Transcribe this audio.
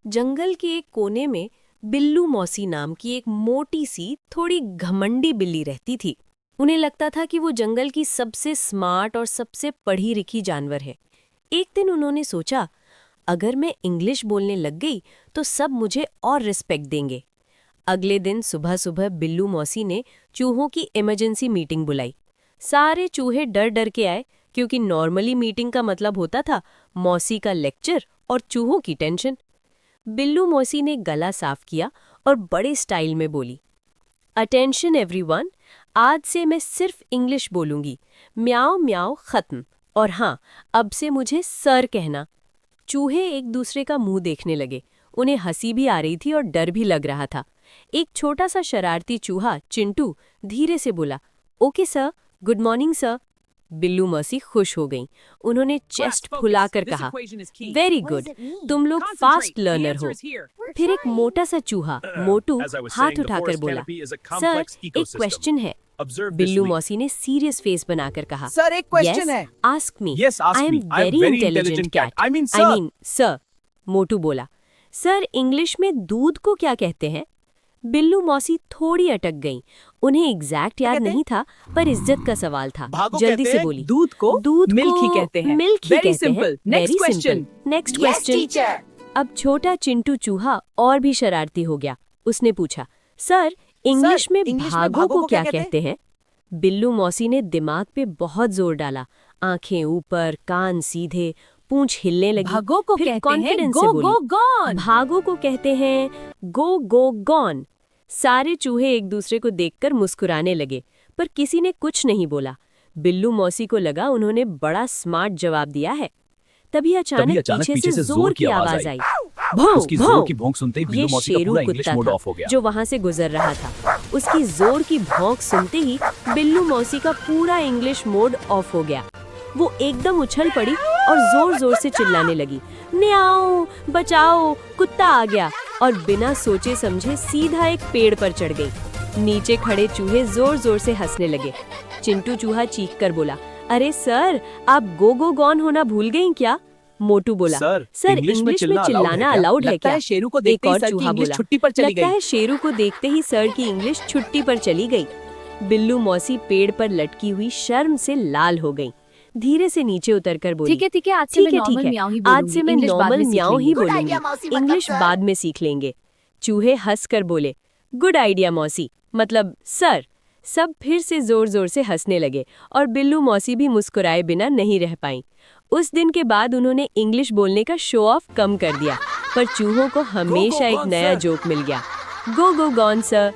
जंगल के एक कोने में बिल्लू मौसी नाम की एक मोटी सी थोड़ी घमंडी बिल्ली रहती थी। उन्हें लगता था कि वो जंगल की सबसे स्मार्ट और सबसे पढ़ी लिखी जानवर है। एक दिन उन्होंने सोचा, अगर मैं इंग्लिश बोलने लग गई तो सब मुझे और रिस्पेक्ट देंगे। अगले दिन सुबह सुबह बिल्लू मौसी ने चूहों की इमरजेंसी मीटिंग बुलाई। सारे चूहे डर डर के आए, क्योंकि नॉर्मली मीटिंग का मतलब होता था मौसी का लेक्चर और चूहों की टेंशन। बिल्लू मौसी ने गला साफ किया और बड़े स्टाइल में बोली, अटेंशन एवरीवन, आज से मैं सिर्फ इंग्लिश बोलूंगी। म्याओ म्याओ खत्म। और हाँ, अब से मुझे सर कहना। चूहे एक दूसरे का मुंह देखने लगे। उन्हें हंसी भी आ रही थी और डर भी लग रहा था। एक छोटा सा शरारती चूहा चिंटू धीरे से बोला, okay sir, good morning sir. Billu मौसी खुश हो गईं। उन्होंने चेस्ट फुलाकर कहा, वेरी गुड, तुम लोग फास्ट लर्नर हो। फिर एक मोटा सा चूहा मोटू हाथ उठाकर बोला, सर एक क्वेश्चन है। बिल्लू मौसी ने सीरियस फेस बनाकर कहा, सर एक क्वेश्चन है। Ask me, I am very intelligent cat. I mean sir. Motu बोला, सर इंग्लिश में दूध को क्या कहते हैं? बिल्लू मौसी थोड़ी अटक गईं। उन्हें एग्जैक्ट याद नहीं था, पर इज्जत का सवाल था। जल्दी से बोली, दूध को मिल्क ही कहते हैं। मिल्क ही Very कहते हैं। simple. Next question. Next question. अब छोटा चिंटू चूहा और भी शरारती हो गया। उसने पूछा, सर इंग्लिश में भागों को क्या कहते हैं? बिल्लू मौसी ने दिमाग पे बहुत जोर डाला। आंखें ऊपर, कान सीधे, पूंछ हिलने लगी। भागों को फिर कहते हैं confidence गो से बोली, गो गॉन। भागों को कहते हैं गो गो गॉन। सारे चूहे एक दूसरे को देखकर मुस्कुराने लगे, पर किसी ने कुछ नहीं बोला। बिल्लू मौसी को लगा उन्होंने बड़ा स्मार्ट जवाब दिया है। तभी अचानक पीछे से जोर की आवाज आई। उसकी जोर की भौंक सुनते ही बिल्लू मौसी का पूरा इंग्लिश मोड ऑफ हो गया। जो वहां से गुजर रहा था। उसकी जोर की भौंक सुनते ही बिल्लू मौसी का पूरा इंग्लिश मोड ऑफ हो गया। वो एकदम उछल पड़ी और जोर जोर से चिल्लाने लगी, न्याओ, बचाओ, कुत्ता आ गया। और बिना सोचे समझे सीधा एक पेड़ पर चढ़ गई। नीचे खड़े चूहे जोर जोर से हंसने लगे। चिंटू चूहा चीख कर बोला, अरे सर, आप गो गो गॉन होना भूल गईं क्या? मोटू बोला, सर इंग्लिश में चिल्लाना अलाउड है क्या? शेरू को एक देखते ही और सर की चूहा इंग्लिश बोला, छुट्टी पर चली लगता गई। है शेरू को देखते ही सर की इंग्लिश छुट्टी पर चली गई। बिल्लू मौसी पेड़ पर लटकी हुई शर्म से लाल हो गई। धीरे से नीचे उतरकर बोली, ठीक है, आज से मैं नॉर्मल म्याऊ ही बोलूंगी। आज से मैं इंग्लिश बाद नॉर्मल में सीख म्याऊ ही लेंगे। बोलूंगी। इंग्लिश बाद में सीख लेंगे। चूहे हंसकर बोले, गुड आइडिया मौसी, मतलब सर। सब फिर से जोर जोर से हंसने लगे और बिल्लू मौसी भी मुस्कुराए बिना नहीं रह पाईं। उस दिन के बाद उन्होंने इंग्लिश बोलने का शो ऑफ कम कर दिया, पर चूहों को हमेशा एक नया जोक मिल गया। गो गो गॉन सर।